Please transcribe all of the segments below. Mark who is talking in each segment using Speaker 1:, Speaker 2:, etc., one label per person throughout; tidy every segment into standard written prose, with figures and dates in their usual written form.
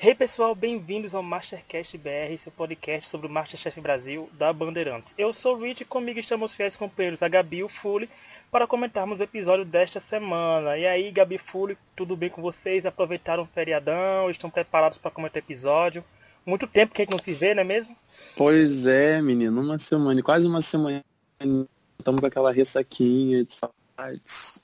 Speaker 1: Hey pessoal, bem-vindos ao Mastercast BR, seu podcast sobre o Masterchef Brasil da Bandeirantes. Eu sou o Rich e comigo estamos os fiéis companheiros, a Gabi e o Fully, para comentarmos o episódio desta semana. E aí, Gabi e Fully, tudo bem com vocês? Aproveitaram o feriadão? Estão preparados para comentar o episódio? Muito tempo que a gente não se vê, não é mesmo?
Speaker 2: Pois é, menino, uma semana, quase uma semana, estamos com aquela ressaquinha de saudades.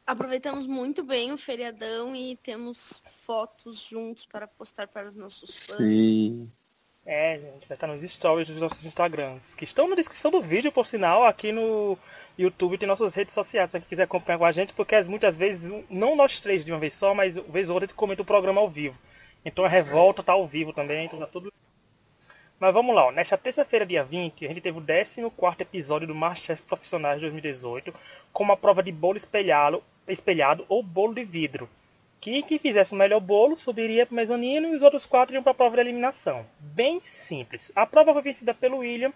Speaker 3: Aproveitamos muito bem o feriadão e temos fotos juntos para postar para os nossos fãs.
Speaker 2: Sim.
Speaker 1: A gente vai estar nos stories dos nossos Instagrams, que estão na descrição do vídeo, por sinal, aqui no YouTube tem nossas redes sociais, para quem quiser acompanhar com a gente, porque muitas vezes, não nós três de uma vez só, mas uma vez ou outra a gente comenta o programa ao vivo. Então a Revolta tá ao vivo também, então tá tudo... Mas vamos lá, ó. Nesta terça-feira, dia 20, a gente teve o 14º episódio do Masterchef Profissionais de 2018, com uma prova de bolo espelhado ou bolo de vidro. Quem fizesse o melhor bolo subiria para o mezanino e os outros 4 iam para a prova de eliminação. Bem simples. A prova foi vencida pelo William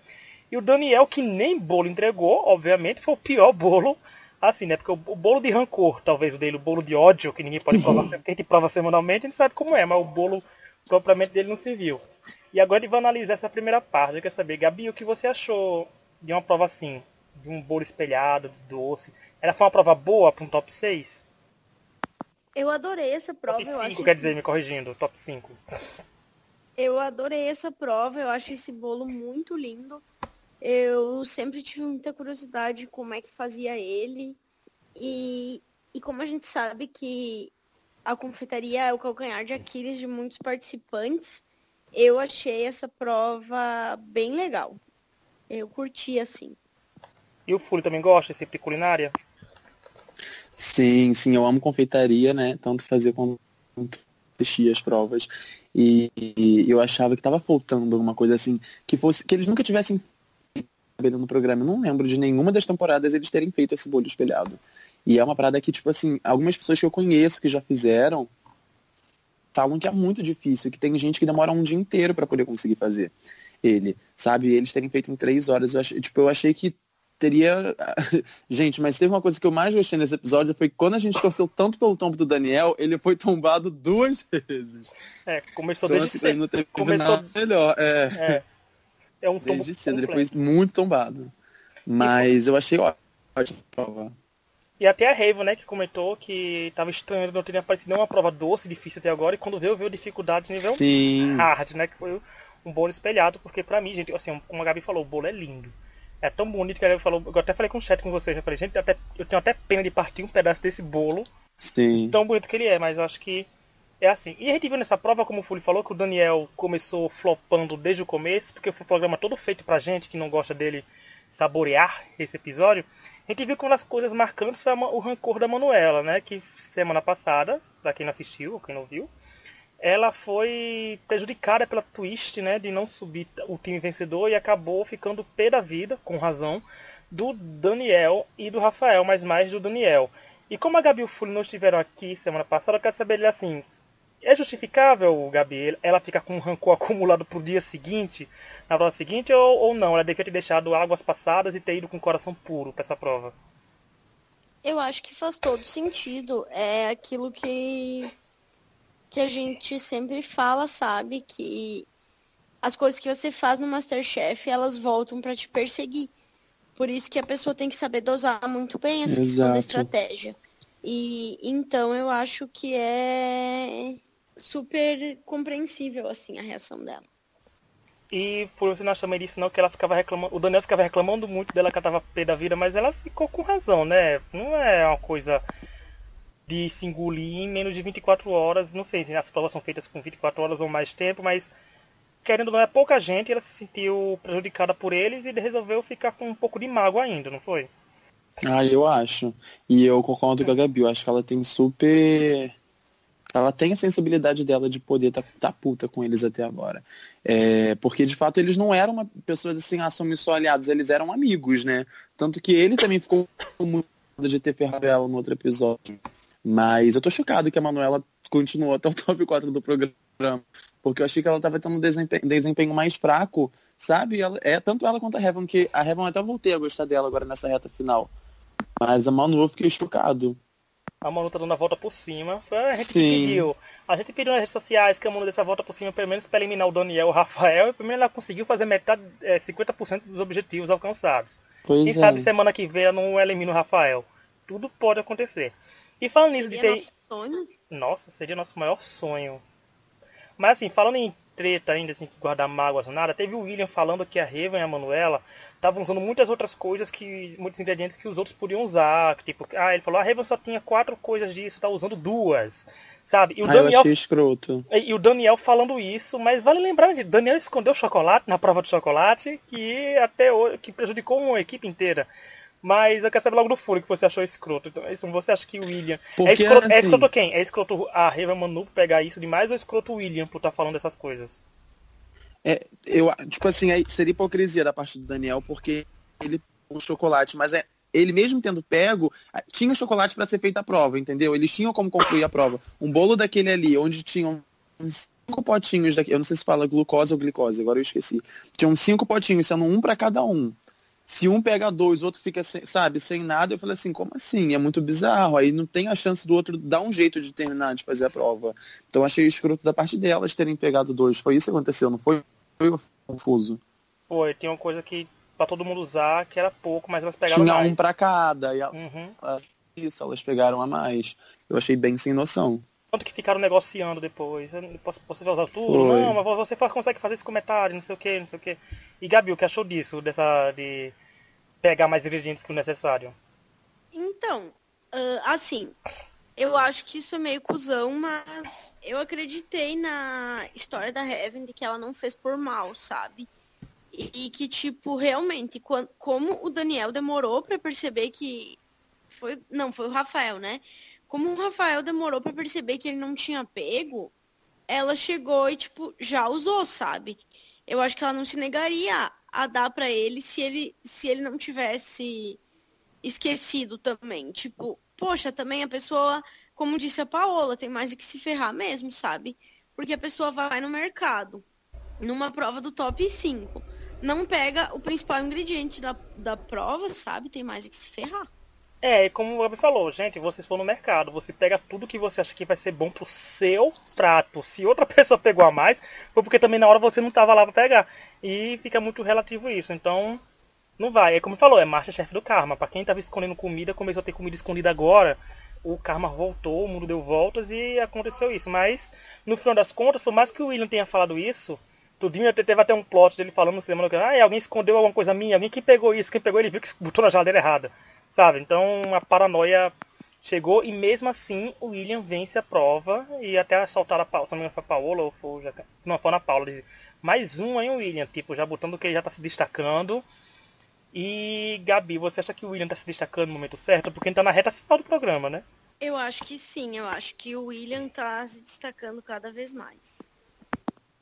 Speaker 1: e o Daniel, que nem bolo entregou, obviamente, foi o pior bolo, assim, né? Porque o bolo de rancor, talvez o dele, o bolo de ódio, que ninguém pode provar, porque a gente prova semanalmente, a gente sabe como é, mas o bolo propriamente dele não serviu. E agora a gente vai analisar essa primeira parte. Eu quero saber, Gabi, o que você achou de uma prova assim, de um bolo espelhado, de doce? Ela foi uma prova boa para um top 6?
Speaker 3: Eu adorei essa prova.
Speaker 1: Top 5, quer dizer, me corrigindo, top 5.
Speaker 3: Eu adorei essa prova, eu acho esse bolo muito lindo. Eu sempre tive muita curiosidade de como é que fazia ele. E como a gente sabe que a confeitaria é o calcanhar de Aquiles de muitos participantes, eu achei essa prova bem legal. Eu curti, assim.
Speaker 1: E o Fully também gosta desse tipo de culinária?
Speaker 2: Sim, eu amo confeitaria, né? Tanto fazer quanto assistir as provas. E eu achava que tava faltando alguma coisa assim, que eles nunca tivessem feito no programa. Eu não lembro de nenhuma das temporadas eles terem feito esse bolo espelhado. E é uma parada que, tipo assim, algumas pessoas que eu conheço que já fizeram falam que é muito difícil, que tem gente que demora um dia inteiro pra poder conseguir fazer ele, sabe? Eles terem feito em 3 horas. Eu achei que teria... Gente, mas teve uma coisa que eu mais gostei nesse episódio, foi que quando a gente torceu tanto pelo tombo do Daniel, ele foi tombado 2 vezes.
Speaker 1: Começou
Speaker 2: então,
Speaker 1: desde
Speaker 2: assim,
Speaker 1: cedo.
Speaker 2: Não teve nada melhor.
Speaker 1: É um tombo
Speaker 2: desde cedo,
Speaker 1: completo.
Speaker 2: ele foi muito tombado. Mas eu achei ótimo a prova.
Speaker 1: E até a Raven, né, que comentou que tava estranho, não teria aparecido nenhuma prova doce, difícil até agora, e quando veio dificuldade nível hard, né, que foi um bolo espelhado, porque pra mim, gente, assim, como a Gabi falou, o bolo é lindo. É tão bonito que a Gabi falou, eu até falei com o chat com vocês, eu falei, gente, eu tenho até pena de partir um pedaço desse bolo,
Speaker 2: Sim.
Speaker 1: tão bonito que ele é, mas eu acho que é assim. E a gente viu nessa prova, como o Fully falou, que o Daniel começou flopando desde o começo, porque foi um programa todo feito pra gente que não gosta dele saborear esse episódio. A gente viu que uma das coisas marcantes foi o rancor da Manuela, né? Que semana passada, pra quem não assistiu ou quem não viu, ela foi prejudicada pela twist, né? De não subir o time vencedor e acabou ficando pé da vida, com razão, do Daniel e do Rafael, mas mais do Daniel. E como a Gabi e o Fully não estiveram aqui semana passada, eu quero saber assim, é justificável, Gabi, ela ficar com um rancor acumulado pro dia seguinte, na prova seguinte, ou não? Ela devia ter deixado águas passadas e ter ido com o coração puro pra essa prova?
Speaker 3: Eu acho que faz todo sentido. É aquilo que a gente sempre fala, sabe? Que as coisas que você faz no MasterChef, elas voltam pra te perseguir. Por isso que a pessoa tem que saber dosar muito bem essa questão da estratégia. E então eu acho que é super compreensível, assim, a reação dela.
Speaker 1: E por você não acha também disso não, que ela ficava reclamando, o Daniel ficava reclamando muito dela que ela tava pé da vida, mas ela ficou com razão, né? Não é uma coisa de se engolir em menos de 24 horas, não sei se as provas são feitas com 24 horas ou mais tempo, mas querendo ou não, é pouca gente, ela se sentiu prejudicada por eles e resolveu ficar com um pouco de mágoa ainda, não foi?
Speaker 2: Eu acho. E eu concordo com a Gabi, eu acho que ela tem super... Ela tem a sensibilidade dela de poder tá puta com eles até agora. Porque, de fato, eles não eram uma pessoa assim, somos só aliados, eles eram amigos, né? Tanto que ele também ficou muito de ter ferrado ela no outro episódio. Mas eu tô chocado que a Manuela continuou até o top 4 do programa. Porque eu achei que ela tava tendo um desempenho mais fraco, sabe? Tanto ela quanto a Heaven, que a Heaven até voltei a gostar dela agora nessa reta final. Mas a Manu eu fiquei chocado.
Speaker 1: A Manu tá dando a volta por cima. A gente que
Speaker 2: Sim.
Speaker 1: pediu. A gente pediu nas redes sociais que a Manu desse a volta por cima, pelo menos pra eliminar o Daniel e o Rafael. E primeiro ela conseguiu fazer metade, 50% dos objetivos alcançados. Quem
Speaker 2: Pois
Speaker 1: sabe
Speaker 2: é.
Speaker 1: semana que vem ela não elimina o Rafael. Tudo pode acontecer. E falando nisso de
Speaker 3: Seria
Speaker 1: ter.
Speaker 3: nosso sonho.
Speaker 1: Nossa, seria nosso maior sonho. Mas assim, falando em treta ainda, assim, que guardar mágoas nada, teve o William falando que a Raven e a Manuela estavam usando muitas outras coisas, muitos ingredientes que os outros podiam usar. Tipo, ele falou, a Raven só tinha 4 coisas disso, tá usando 2. Sabe? E o
Speaker 2: Eu
Speaker 1: Daniel.
Speaker 2: achei escroto.
Speaker 1: E o Daniel falando isso, mas vale lembrar, gente, Daniel escondeu chocolate na prova de chocolate, que até hoje, que prejudicou uma equipe inteira. Mas eu quero saber logo do Fúrio que você achou escroto. Então, você acha que o William.
Speaker 2: Porque,
Speaker 1: escroto, é
Speaker 2: assim,
Speaker 1: escroto quem? É escroto a Raven Manu por pegar isso demais ou é escroto o William por estar falando dessas coisas?
Speaker 2: tipo assim, aí seria hipocrisia da parte do Daniel, porque ele pegou o chocolate, mas ele mesmo tendo pego, tinha chocolate para ser feita a prova, entendeu? Eles tinham como concluir a prova. Um bolo daquele ali, onde tinham uns 5 potinhos, eu não sei se fala glucose ou glicose, agora eu esqueci. Tinham 5 potinhos, sendo um para cada um. Se um pega 2, o outro fica sem, sabe, sem nada, eu falei assim, como assim? É muito bizarro. Aí não tem a chance do outro dar um jeito de terminar, de fazer a prova. Então achei escroto da parte delas terem pegado 2. Foi isso que aconteceu, não foi? Foi confuso.
Speaker 1: Foi, tinha uma coisa que pra todo mundo usar, que era pouco, mas elas pegaram
Speaker 2: Tinha
Speaker 1: mais.
Speaker 2: um para cada. E
Speaker 1: Uhum.
Speaker 2: isso, elas pegaram a mais. Eu achei bem sem noção.
Speaker 1: Tanto que ficaram negociando depois. Você vai usar tudo?
Speaker 2: Foi.
Speaker 1: Não, mas você consegue fazer esse comentário, não sei o que, não sei o que. E Gabi, o que achou disso? De pegar mais ingredientes que o necessário?
Speaker 3: Então, assim, eu acho que isso é meio cuzão, mas eu acreditei na história da Heaven de que ela não fez por mal, sabe? E que, tipo, realmente, como o Daniel demorou pra perceber que não, foi o Rafael, né? Como o Rafael demorou pra perceber que ele não tinha pego, ela chegou e, tipo, já usou, sabe? Eu acho que ela não se negaria a dar pra ele se ele não tivesse esquecido também. Tipo, poxa, também a pessoa, como disse a Paola, tem mais é que se ferrar mesmo, sabe? Porque a pessoa vai no mercado, numa prova do top 5, não pega o principal ingrediente da prova, sabe? Tem mais é que se ferrar.
Speaker 1: Como o Gabi falou, gente, vocês foram no mercado, você pega tudo que você acha que vai ser bom pro seu prato. Se outra pessoa pegou a mais, foi porque também na hora você não estava lá pra pegar. E fica muito relativo isso, então não vai. É como falou, é Masterchef do Karma. Pra quem tava escondendo comida, começou a ter comida escondida agora, o Karma voltou, o mundo deu voltas e aconteceu isso. Mas, no final das contas, por mais que o William tenha falado isso, tudinho teve até um plot dele falando no cinema, alguém escondeu alguma coisa minha, alguém que pegou isso, quem pegou ele viu que botou na geladeira errada. Sabe? Então a paranoia chegou e mesmo assim o William vence a prova e até assaltar a Paula, se não me engano foi a Paola ou foi não, foi na Paula. Mais um aí o William, tipo, já botando que ele já tá se destacando. E Gabi, você acha que o William tá se destacando no momento certo? Porque ele tá na reta final do programa, né?
Speaker 3: Eu acho que sim, eu acho que o William tá se destacando cada vez mais.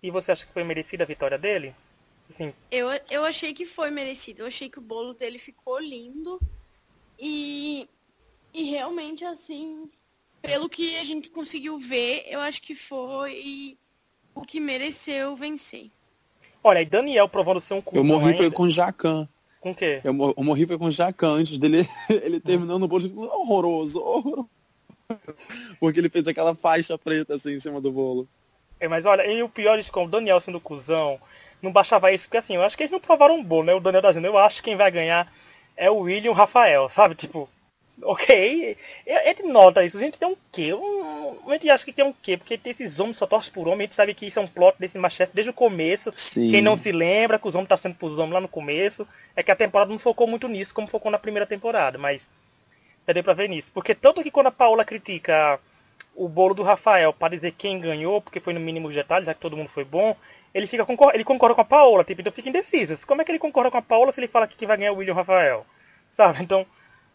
Speaker 1: E você acha que foi merecida a vitória dele? Assim,
Speaker 3: Eu achei que foi merecido, eu achei que o bolo dele ficou lindo. E realmente, assim, pelo que a gente conseguiu ver, eu acho que foi o que mereceu vencer.
Speaker 1: olha, e Daniel provando ser um cuzão
Speaker 2: Eu morri
Speaker 1: ainda.
Speaker 2: foi com o Jacan.
Speaker 1: Com o quê?
Speaker 2: Eu morri foi com o Jacan antes dele, ele terminando o bolo, tipo, horroroso. Porque ele fez aquela faixa preta assim em cima do bolo.
Speaker 1: Mas olha, e o pior disso, com o Daniel sendo cuzão, não baixava isso, porque assim, eu acho que eles não provaram um bolo, né? O Daniel tá dizendo, eu acho que quem vai ganhar é o William e o Rafael, sabe? Tipo, ok, a gente nota isso, a gente tem um quê? A gente acha que tem um quê? Porque tem esses homens só torcem por homem, a gente sabe que isso é um plot desse Masterchef desde o começo.
Speaker 2: Sim.
Speaker 1: Quem não se lembra que os homens tá sendo pros homens lá no começo, é que a temporada não focou muito nisso, como focou na primeira temporada, mas já deu pra ver nisso. Porque tanto que quando a Paola critica o bolo do Rafael para dizer quem ganhou, porque foi no mínimo de detalhes, já que todo mundo foi bom, ele concorda com a Paola, tipo, então fica indeciso. Como é que ele concorda com a Paola se ele fala que quem vai ganhar é o William Rafael? Sabe? Então,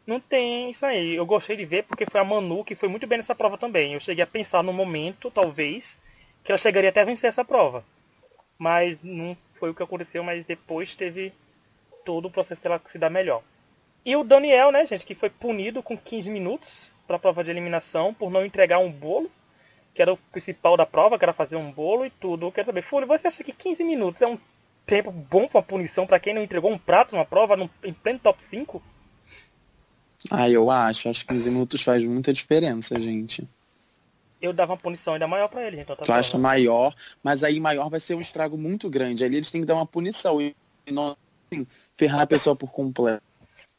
Speaker 1: não tem isso aí. Eu gostei de ver porque foi a Manu que foi muito bem nessa prova também. Eu cheguei a pensar no momento, talvez, que ela chegaria até a vencer essa prova. Mas não foi o que aconteceu, mas depois teve todo o processo dela se dar melhor. E o Daniel, né, gente, que foi punido com 15 minutos para a prova de eliminação por não entregar um bolo, que era o principal da prova, que era fazer um bolo e tudo. Eu quero saber, Fúlio, você acha que 15 minutos é um tempo bom para uma punição para quem não entregou um prato numa prova em pleno top 5?
Speaker 2: Ah, eu acho 15 minutos faz muita diferença, gente.
Speaker 1: Eu dava uma punição ainda maior pra ele, gente.
Speaker 2: Tu acha maior, mas aí maior vai ser um estrago muito grande. Ali eles têm que dar uma punição e não assim, ferrar a pessoa por completo.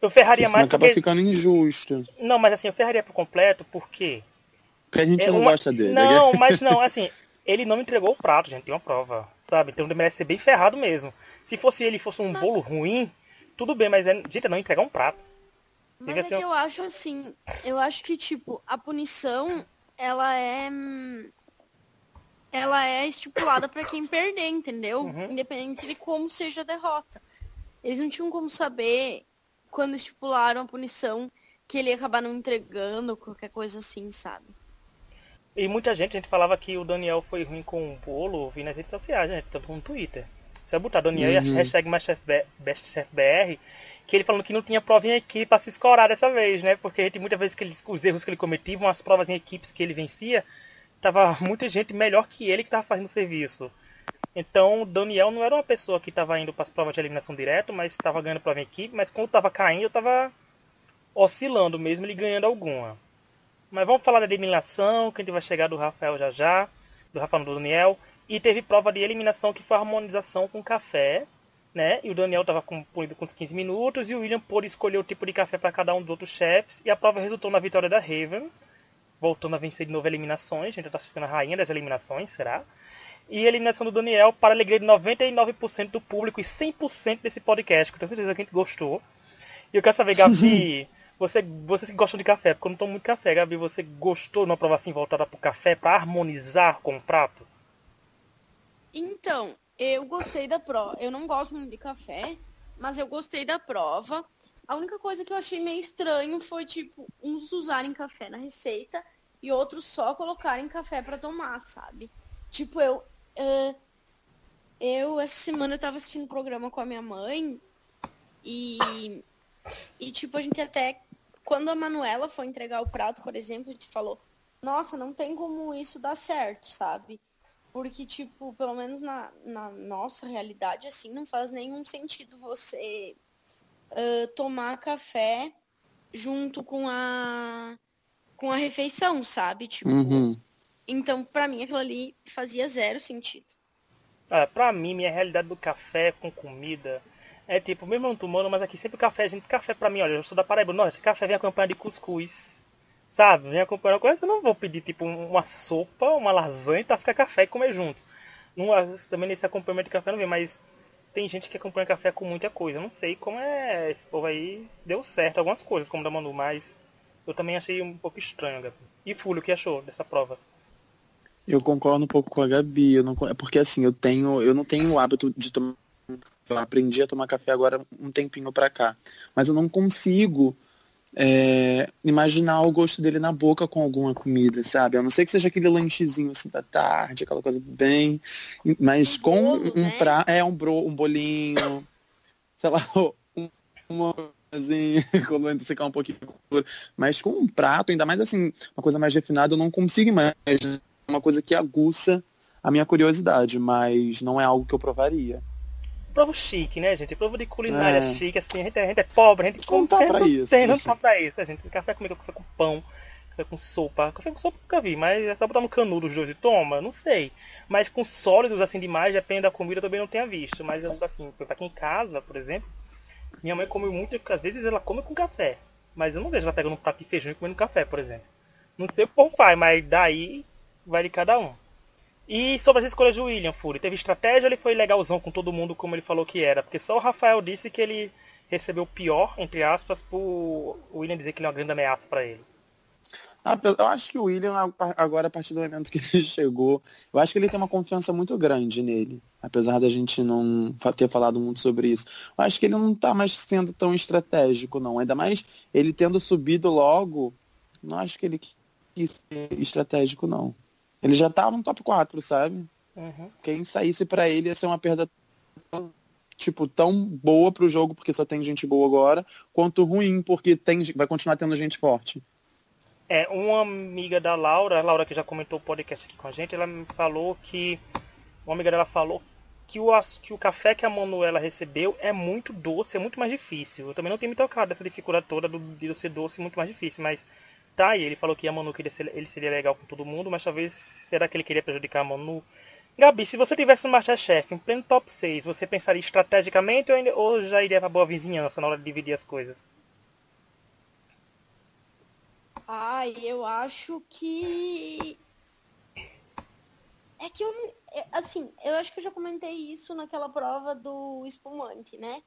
Speaker 1: Eu ferraria
Speaker 2: Isso
Speaker 1: mais
Speaker 2: acaba
Speaker 1: porque...
Speaker 2: ficando injusto.
Speaker 1: Não, mas assim, eu ferraria por completo porque...
Speaker 2: Porque a gente não gosta dele.
Speaker 1: Não, mas não, assim, ele não me entregou o prato, gente, tem uma prova, sabe? Então ele merece ser bem ferrado mesmo. Se fosse ele fosse um bolo ruim, tudo bem, mas, gente, não entregar um prato.
Speaker 3: Mas é que eu acho assim, eu acho que, tipo, a punição, ela é estipulada pra quem perder, entendeu?
Speaker 1: Uhum.
Speaker 3: Independente de como seja a derrota. Eles não tinham como saber, quando estipularam a punição, que ele ia acabar não entregando, qualquer coisa assim, sabe?
Speaker 1: E muita gente, a gente falava que o Daniel foi ruim com o bolo, vi nas redes sociais, gente, tanto no Twitter. Você vai botar Daniel e a hashtag BestChefBR, que ele falando que não tinha prova em equipe pra se escorar dessa vez, né? Porque a gente, muitas vezes os erros que ele cometia, as provas em equipes que ele vencia, tava muita gente melhor que ele que tava fazendo o serviço. Então o Daniel não era uma pessoa que tava indo para as provas de eliminação direto, mas estava ganhando prova em equipe, mas quando tava caindo, eu tava oscilando mesmo, ele ganhando alguma. Mas vamos falar da eliminação, que a gente vai chegar do Rafael já, do Rafael do Daniel. E teve prova de eliminação que foi a harmonização com café, né? E o Daniel estava punido com uns 15 minutos e o William pôde escolher o tipo de café para cada um dos outros chefes. E a prova resultou na vitória da Raven, voltando a vencer de novo eliminações. A gente está ficando a rainha das eliminações, será? E a eliminação do Daniel, para a alegria de 99% do público e 100% desse podcast, que eu tenho certeza que a gente gostou. E eu quero saber, Gabi... Vocês que gostam de café, porque eu não tomo muito café, Gabi, você gostou de uma prova assim voltada pro café, para harmonizar com o prato?
Speaker 3: Então, eu gostei da prova. Eu não gosto muito de café, mas eu gostei da prova. A única coisa que eu achei meio estranho foi, tipo, uns usarem café na receita e outros só colocarem café pra tomar, sabe? Tipo, essa semana eu tava assistindo um programa com a minha mãe e tipo, a gente até, quando a Manuela foi entregar o prato, por exemplo, a gente falou, nossa, não tem como isso dar certo, sabe? Porque, tipo, pelo menos na nossa realidade, assim, não faz nenhum sentido você tomar café junto com a refeição, sabe? Tipo, então, pra mim, aquilo ali fazia zero sentido.
Speaker 1: Pra mim, minha realidade do café com comida... É tipo, mesmo não tomando, mas aqui sempre café, gente, café pra mim, olha, eu sou da Paraíba, nossa, café vem acompanhado de cuscuz, sabe? Vem acompanhado com eu não vou pedir tipo uma sopa, uma lasanha, tascar café e comer junto. Não, também nesse acompanhamento de café não vem, mas tem gente que acompanha café com muita coisa. Eu não sei como é, esse povo aí deu certo algumas coisas, como da Manu, mas eu também achei um pouco estranho, Gabi. E Fúlio, o que achou dessa prova?
Speaker 2: Eu concordo um pouco com a Gabi, porque assim, eu não tenho o hábito de tomar. Eu aprendi a tomar café agora um tempinho pra cá. Mas eu não consigo imaginar o gosto dele na boca com alguma comida, sabe? A não ser que seja aquele lanchezinho assim da tarde, aquela coisa bem... Mas com
Speaker 3: bolo,
Speaker 2: um
Speaker 3: né?
Speaker 2: prato... um bolinho, sei lá, uma assim, quando ainda secar um pouquinho. Mas com um prato, ainda mais assim, uma coisa mais refinada, eu não consigo imaginar. Uma coisa que aguça a minha curiosidade, mas não é algo que eu provaria.
Speaker 1: Prova chique, né, gente? Prova de culinária chique, assim, a gente é pobre, a gente
Speaker 2: não tá pra isso.
Speaker 1: Não tá pra isso, a gente. Café comigo, café com pão, café com sopa. Café com sopa eu nunca vi, mas é só botar no canudo os dois e toma, não sei. Mas com sólidos assim demais, depende da comida, eu também não tenha visto. Mas eu sou assim, aqui em casa, por exemplo, minha mãe come muito, às vezes ela come com café. Mas eu não vejo ela pegando um prato de feijão e comendo café, por exemplo. Não sei o que o povo faz, mas daí vai de cada um. E sobre as escolhas do William, Fury, teve estratégia ou ele foi legalzão com todo mundo como ele falou que era? Porque só o Rafael disse que ele recebeu o pior, entre aspas, por o William dizer que ele é uma grande ameaça pra ele.
Speaker 2: Eu acho que o William, agora a partir do momento que ele chegou, eu acho que ele tem uma confiança muito grande nele. Apesar da gente não ter falado muito sobre isso. Eu acho que ele não tá mais sendo tão estratégico, não. Ainda mais ele tendo subido logo, não acho que ele quis ser estratégico, não. Ele já tava no top 4, sabe? Quem saísse pra ele ia ser uma perda tão boa pro jogo, porque só tem gente boa agora, quanto ruim, porque vai continuar tendo gente forte.
Speaker 1: Uma amiga da Laura, a Laura que já comentou o podcast aqui com a gente, ela me falou que... Uma amiga dela falou que o café que a Manuela recebeu é muito doce, é muito mais difícil. Eu também não tenho me tocado dessa dificuldade toda de ser doce muito mais difícil, mas tá aí, ele falou que a Manu ele seria legal com todo mundo, mas talvez, será que ele queria prejudicar a Manu? Gabi, se você tivesse no MasterChef em pleno top 6, você pensaria estrategicamente ou já iria pra boa vizinhança na hora de dividir as coisas?
Speaker 3: Eu acho que... É que eu não... Assim, eu acho que eu já comentei isso naquela prova do espumante, né?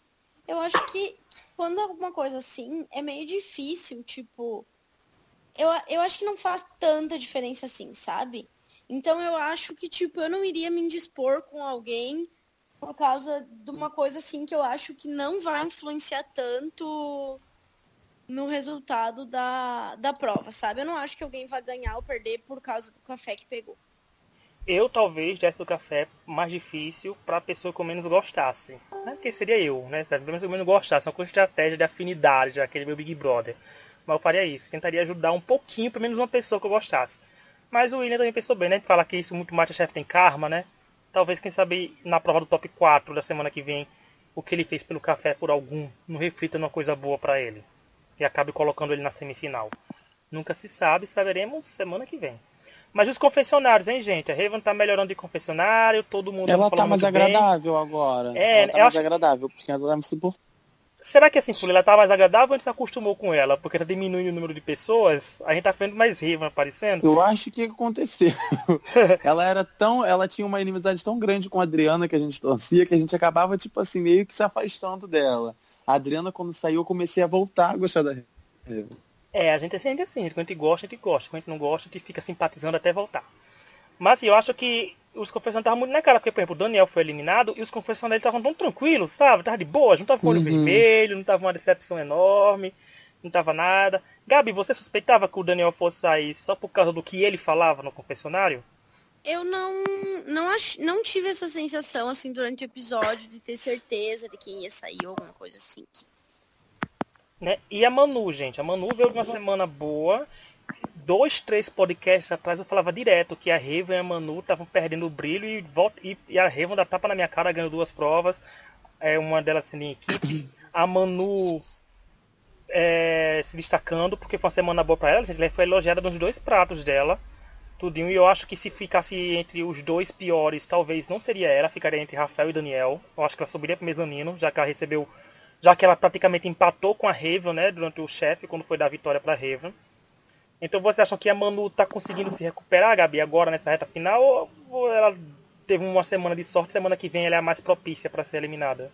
Speaker 3: Eu acho que quando é alguma coisa assim, é meio difícil, tipo... Eu acho que não faz tanta diferença assim, sabe? Então eu acho que, tipo, eu não iria me indispor com alguém por causa de uma coisa assim que eu acho que não vai influenciar tanto no resultado da prova, sabe? Eu não acho que alguém vai ganhar ou perder por causa do café que pegou.
Speaker 1: Eu talvez desse o café mais difícil para a pessoa que eu menos gostasse. Né? Que seria eu, né? Pelo menos eu menos gostasse. Uma coisa de estratégia de afinidade, aquele meu Big Brother. Mas eu faria isso. Tentaria ajudar um pouquinho, pelo menos uma pessoa que eu gostasse. Mas o William também pensou bem, né? Falar que isso muito MasterChef tem karma, né? Talvez, quem sabe, na prova do top 4 da semana que vem, o que ele fez pelo café por algum não reflita numa coisa boa para ele. E acabe colocando ele na semifinal. Nunca se sabe, saberemos semana que vem. Mas os confessionários, hein, gente? A Raven tá melhorando de confessionário, todo mundo
Speaker 2: Ela
Speaker 1: falando
Speaker 2: tá mais
Speaker 1: muito bem.
Speaker 2: agradável agora.
Speaker 1: É,
Speaker 2: ela tá mais agradável, porque ela tá me suportando.
Speaker 1: Será que assim, Fully, ela tá mais agradável ou a gente se acostumou com ela? Porque tá diminuindo o número de pessoas, a gente tá vendo mais Raven aparecendo.
Speaker 2: Eu acho que aconteceu. Ela tinha uma inimizade tão grande com a Adriana que a gente torcia, que a gente acabava, tipo assim, meio que se afastando dela. A Adriana, quando saiu, eu comecei a voltar a gostar da Raven.
Speaker 1: É, a gente é assim, quando a gente gosta, a gente gosta. Quando a gente não gosta, a gente fica simpatizando até voltar. Mas assim, eu acho que os confessionários estavam muito na cara, porque, por exemplo, o Daniel foi eliminado e os confessionários estavam tão tranquilos, sabe? Tava de boa, não tava com o olho vermelho, não tava uma decepção enorme, não tava nada. Gabi, você suspeitava que o Daniel fosse sair só por causa do que ele falava no confessionário?
Speaker 3: Eu não tive essa sensação, assim, durante o episódio, de ter certeza de quem ia sair ou alguma coisa assim.
Speaker 1: Né? E a Manu, gente. A Manu veio de uma semana boa. 2, 3 podcasts atrás eu falava direto que a Raven e a Manu estavam perdendo o brilho e a Raven dá tapa na minha cara, ganhando 2 provas. Uma delas sendo em equipe. A Manu se destacando, porque foi uma semana boa pra ela. Gente, ela foi elogiada nos 2 pratos dela. Tudinho. E eu acho que se ficasse entre os 2 piores, talvez não seria ela. Ficaria entre Rafael e Daniel. Eu acho que ela subiria pro mezanino, já que ela praticamente empatou com a Raven, né, durante o chefe, quando foi dar a vitória para a Raven. Então vocês acham que a Manu tá conseguindo se recuperar, Gabi, agora nessa reta final? Ou ela teve uma semana de sorte, semana que vem ela é a mais propícia para ser eliminada?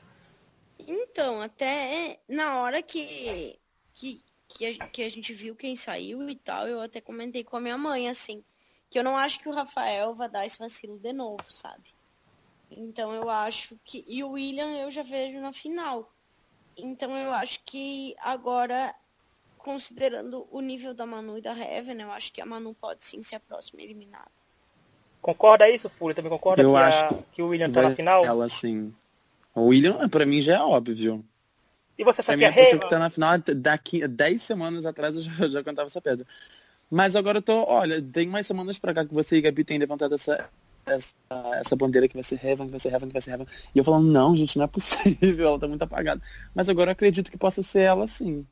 Speaker 3: Então, até na hora que a gente viu quem saiu e tal, eu até comentei com a minha mãe, assim, que eu não acho que o Rafael vai dar esse vacilo de novo, sabe? Então eu acho que... E o William eu já vejo na final. Então eu acho que agora, considerando o nível da Manu e da Raven, eu acho que a Manu pode sim ser a próxima eliminada.
Speaker 1: Concorda isso, Fúria? Também concorda que o William tá na final?
Speaker 2: Ela sim. O William, pra mim, já é óbvio.
Speaker 1: E você acha que a
Speaker 2: pessoa
Speaker 1: Raven...
Speaker 2: que tá na final, daqui 10 semanas atrás eu já cantava essa pedra. Mas agora eu tô, olha, tem mais semanas pra cá que você e Gabi têm levantado essa bandeira que vai ser Raven, que vai ser Raven, que vai ser Raven. E eu falando, não, gente, não é possível, ela tá muito apagada. Mas agora eu acredito que possa ser ela sim.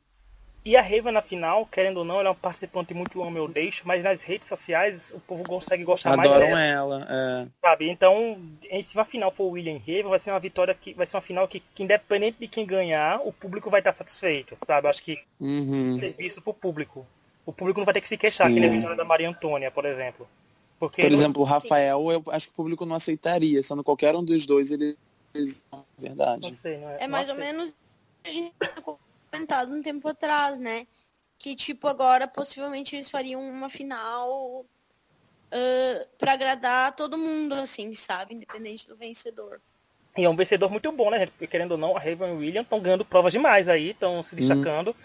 Speaker 1: E a Raven na final, querendo ou não, ela é um participante muito amo eu deixo, mas nas redes sociais o povo consegue gostar mais dela.
Speaker 2: Adoram ela,
Speaker 1: sabe? Então, se a final for William e Raven, vai ser uma vitória que vai ser uma final que independente de quem ganhar, o público vai estar satisfeito, sabe? Acho que serviço pro público. O público não vai ter que se queixar, que nem a vitória da Maria Antônia, por exemplo. Porque
Speaker 2: por exemplo, o Rafael, eu acho que o público não aceitaria, sendo qualquer um dos dois, eles verdade.
Speaker 1: Não sei, não
Speaker 3: é mais ou menos a gente comentado um tempo atrás, né? Que tipo, agora possivelmente eles fariam uma final pra agradar todo mundo, assim, sabe? Independente do vencedor.
Speaker 1: E é um vencedor muito bom, né, gente? Porque querendo ou não, a Raven e o William estão ganhando provas demais aí, estão se destacando.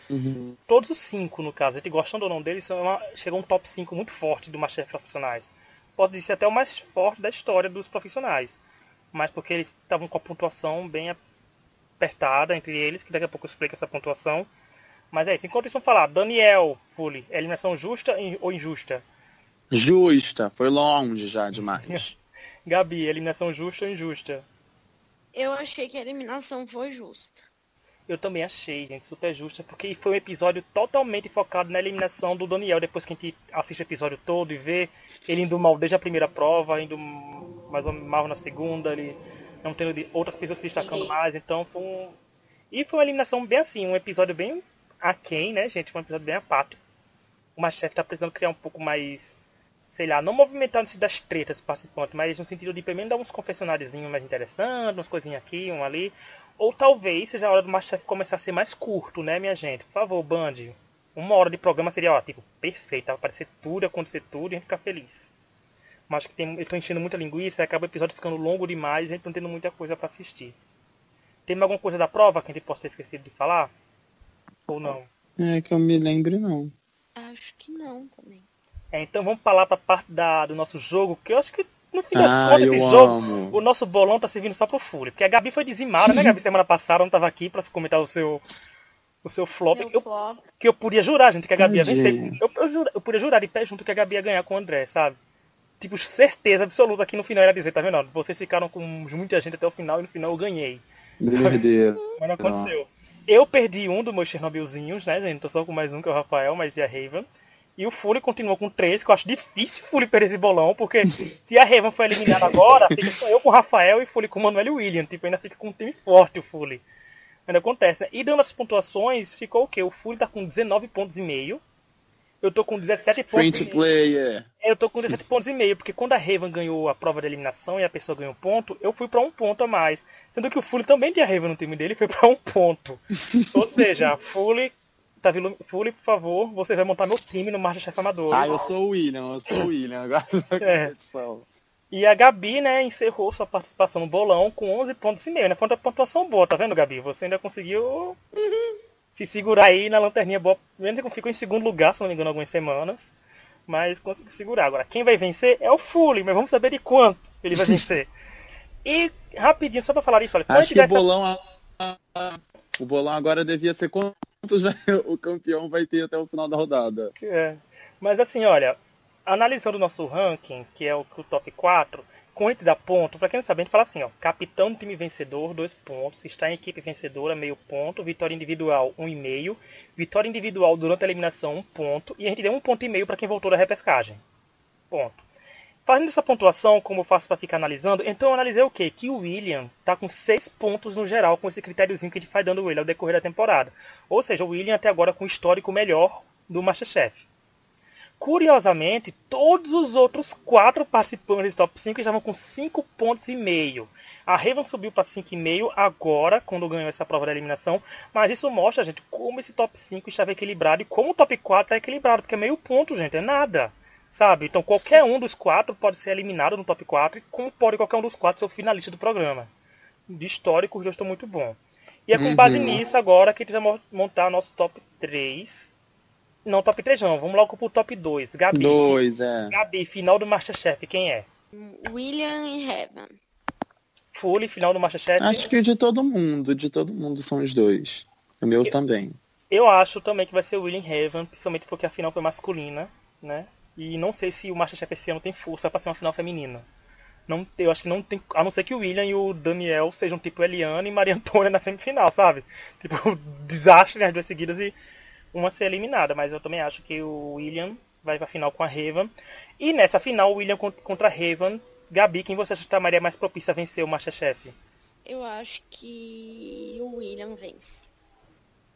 Speaker 1: Todos os 5, no caso. A gente gostando ou não deles, chegou um top 5 muito forte do MasterChef profissionais. Pode ser até o mais forte da história dos profissionais. Mas porque eles estavam com a pontuação bem apertada entre eles, que daqui a pouco eu explico essa pontuação. Mas é isso. Enquanto isso, vamos falar. Daniel, Fully, eliminação justa ou injusta?
Speaker 2: Justa. Foi longe já demais.
Speaker 1: Gabi, eliminação justa ou injusta?
Speaker 3: Eu achei que a eliminação foi justa.
Speaker 1: Eu também achei, gente, super justa, porque foi um episódio totalmente focado na eliminação do Daniel, depois que a gente assiste o episódio todo e vê ele indo mal desde a primeira prova, indo mais ou menos mal na segunda, ele não tendo outras pessoas se destacando mais, então E foi uma eliminação bem assim, um episódio bem aquém, né, gente, foi um episódio bem apático. O Masterchef tá precisando criar um pouco mais, sei lá, não movimentar no sentido das tretas participantes, mas no sentido de pelo menos dar uns confessionáriozinhos mais interessantes, umas coisinhas aqui, um ali. Ou talvez seja a hora do Masterchef começar a ser mais curto, né, minha gente? Por favor, Band. 1 hora de programa seria, ó, tipo, perfeito. Vai aparecer tudo, acontecer tudo e a gente ficar feliz. Mas acho que eles estão enchendo muita linguiça e acaba o episódio ficando longo demais e a gente não tendo muita coisa pra assistir. Tem alguma coisa da prova que a gente possa ter esquecido de falar? Ou não?
Speaker 2: É que eu me lembre, não.
Speaker 3: Acho que não também.
Speaker 1: Então vamos falar pra parte do nosso jogo, que eu acho que no fim das contas esse jogo, o nosso bolão tá servindo só pro Fúria. Porque a Gabi foi dizimada, né, Gabi? Semana passada não tava aqui pra comentar o seu flop. Que eu podia jurar, gente, que a Gabi ia vencer. Eu podia jurar de pé junto que a Gabi ia ganhar com o André, sabe? Tipo, certeza absoluta que no final ela ia dizer, tá vendo? Vocês ficaram com muita gente até o final e no final eu ganhei.
Speaker 2: Verdadeiro.
Speaker 1: Mas não aconteceu. Eu perdi um dos meus Chernobylzinhos, né, gente? Tô só com mais um, que é o Rafael, mas é a Raven. E o Fully continuou com 3, que eu acho difícil o Fully perder esse bolão, porque se a Raven foi eliminada agora, fica só eu com o Rafael e o Fully com o Manuel e o William. Tipo, ainda fica com um time forte o Fully. Ainda acontece, né? E dando as pontuações, ficou o quê? O Fully tá com 19,5 pontos. Eu tô com 17 pontos.
Speaker 2: Free to play,
Speaker 1: Eu tô com 17,5 pontos, porque quando a Raven ganhou a prova de eliminação e a pessoa ganhou 1 ponto, eu fui pra 1 ponto a mais. Sendo que o Fully também tinha Raven no time dele e foi pra 1 ponto. Ou seja, Fully, Fully, por favor, você vai montar meu time no Masterchef Amador.
Speaker 2: Eu sou o William agora na competição.
Speaker 1: E a Gabi, né, encerrou sua participação no bolão com 11,5 pontos, né? Foi uma pontuação boa, tá vendo, Gabi? Você ainda conseguiu se segurar aí na lanterninha boa. Mesmo que ficou em segundo lugar, se não me engano, algumas semanas. Mas conseguiu segurar. Agora, quem vai vencer é o Fully, mas vamos saber de quanto ele vai vencer. E, rapidinho, só pra falar isso, olha.
Speaker 2: Acho que o bolão agora devia ser quantos o campeão vai ter até o final da rodada.
Speaker 1: Mas assim, olha, analisando o nosso ranking, que é o top 4, com a gente dá ponto, pra quem não sabe, a gente fala assim, ó, capitão do time vencedor, 2 pontos, está em equipe vencedora, meio ponto, vitória individual, 1,5, vitória individual durante a eliminação, 1 ponto, e a gente deu 1,5 ponto pra quem voltou da repescagem. Ponto. Fazendo essa pontuação, como eu faço para ficar analisando, então eu analisei o quê? Que o William tá com 6 pontos no geral, com esse critériozinho que a gente vai dando ele ao decorrer da temporada. Ou seja, o William até agora com o histórico melhor do Masterchef. Curiosamente, todos os outros 4 participantes do top 5 estavam com 5,5 pontos. A Raven subiu para 5,5 agora, quando ganhou essa prova da eliminação. Mas isso mostra, gente, como esse top 5 estava equilibrado e como o top 4 está equilibrado. Porque é meio ponto, gente, é nada. Sabe? Então qualquer um dos 4 pode ser eliminado no top 4. E como pode qualquer um dos 4 ser o finalista do programa. De histórico, os dois estão muito bom. E é com base nisso agora que a gente vai montar nosso top 3. Não, top 3 não. Vamos logo pro top 2. Gabi. Gabi, final do Masterchef, quem é?
Speaker 3: William e Raven.
Speaker 1: Fully, final do Masterchef.
Speaker 2: Acho que de todo mundo são os dois. O meu também.
Speaker 1: Eu acho também que vai ser o William e Raven, principalmente porque a final foi masculina, né? E não sei se o Masterchef esse ano tem força pra ser uma final feminina. Não, eu acho que não tem, a não ser que o William e o Daniel sejam tipo Eliane e Maria Antônia na semifinal, sabe? Tipo, desastre nas 2 seguidas e uma ser eliminada, mas eu também acho que o William vai pra final com a Raven. E nessa final, o William contra a Raven. Gabi, quem você acha que estaria mais propícia a vencer o Masterchef?
Speaker 3: Eu acho que o William vence.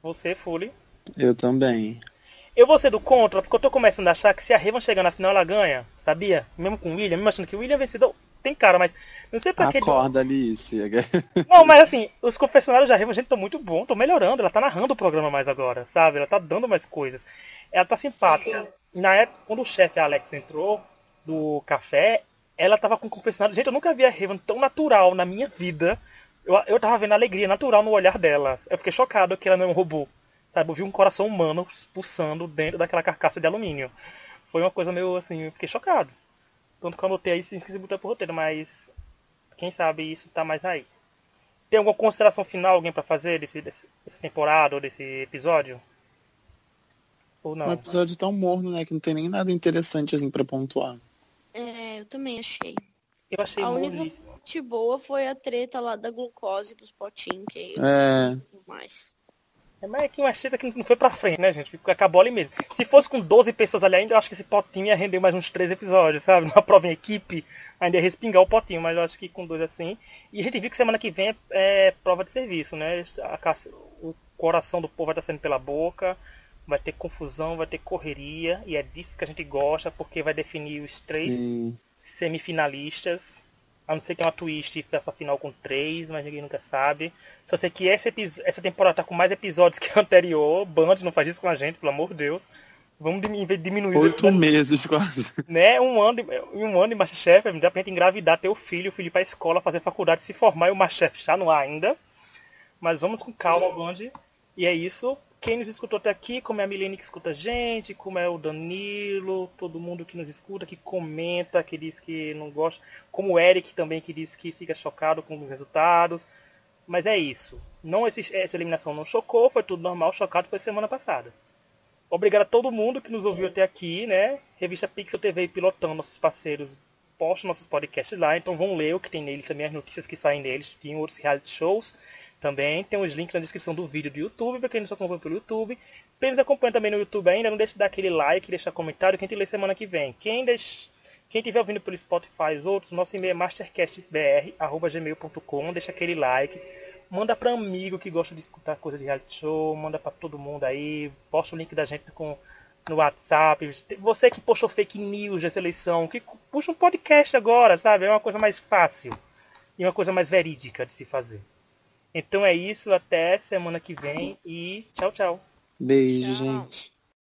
Speaker 1: Você, Fully?
Speaker 2: Eu também.
Speaker 1: Eu vou ser do contra, porque eu tô começando a achar que se a Raven chegar na final, ela ganha, sabia? Mesmo com o William, mesmo achando que o William é vencedor. Tem cara, mas não sei pra que...
Speaker 2: Acorda, Alice.
Speaker 1: Não, mas assim, os confessionários da Raven, gente, estão muito bom, estão melhorando. Ela tá narrando o programa mais agora, sabe? Ela tá dando mais coisas. Ela tá simpática. Na época, quando o chefe Alex entrou do café, ela tava com o confessionário... Gente, eu nunca vi a Raven tão natural na minha vida. Eu tava vendo a alegria natural no olhar dela. Eu fiquei chocado que ela não é um robô. Sabe? Eu vi um coração humano pulsando dentro daquela carcaça de alumínio. Foi uma coisa meio assim, eu fiquei chocado. Tanto que eu anotei aí, se esqueci de botar pro roteiro, mas quem sabe isso tá mais aí. Tem alguma consideração final, alguém pra fazer dessa temporada ou desse episódio? Ou não?
Speaker 2: Um episódio tão morno, né, que não tem nem nada interessante assim pra pontuar.
Speaker 3: Eu também achei.
Speaker 1: Eu achei
Speaker 3: A
Speaker 1: muito
Speaker 3: única
Speaker 1: isso.
Speaker 3: parte boa foi a treta lá da glucose dos potinhos, que
Speaker 2: É,
Speaker 3: mais.
Speaker 1: Mas é que uma treta que não foi pra frente, né, gente? Acabou ali mesmo. Se fosse com 12 pessoas ali ainda, eu acho que esse potinho ia render mais uns 3 episódios, sabe? Numa prova em equipe, ainda ia respingar o potinho, mas eu acho que com 2 assim. E a gente viu que semana que vem é prova de serviço, né? O coração do povo vai estar saindo pela boca, vai ter confusão, vai ter correria, e é disso que a gente gosta, porque vai definir os 3
Speaker 2: sim.
Speaker 1: semifinalistas. A não ser que é uma twist e faça final com 3, mas ninguém nunca sabe. Só sei que essa temporada tá com mais episódios que a anterior. Band não faz isso com a gente, pelo amor de Deus. Vamos diminuir os
Speaker 2: 8 meses quase.
Speaker 1: né? Em um ano de Masterchef, dá pra gente engravidar, ter o filho ir pra escola, fazer faculdade, se formar, e o Masterchef está no ar ainda. Mas vamos com calma, Band. E é isso. Quem nos escutou até aqui, como é a Milene que escuta a gente, como é o Danilo, todo mundo que nos escuta, que comenta, que diz que não gosta, como o Eric também, que diz que fica chocado com os resultados. Mas é isso. Não essa eliminação não chocou, foi tudo normal, chocado foi semana passada. Obrigado a todo mundo que nos ouviu até aqui, né? Revista Pixel TV e Pilotão, nossos parceiros, postam nossos podcasts lá, então vão ler o que tem neles também, as notícias que saem deles, tem outros reality shows. Também tem os links na descrição do vídeo do YouTube, para quem nos acompanha pelo YouTube. Para nos acompanhar também no YouTube ainda, não deixe de dar aquele like, deixar comentário, que a gente lê semana que vem. Quem estiver ouvindo pelo Spotify, os outros, nosso e-mail é mastercastbr@gmail.com, deixa aquele like. Manda para amigo que gosta de escutar coisa de reality show, manda para todo mundo aí, posta o link da gente no WhatsApp. Você que postou fake news dessa eleição, que puxa um podcast agora, sabe? É uma coisa mais fácil e uma coisa mais verídica de se fazer. Então é isso, até semana que vem e tchau, tchau.
Speaker 2: Beijo,
Speaker 3: Tchau.
Speaker 2: gente.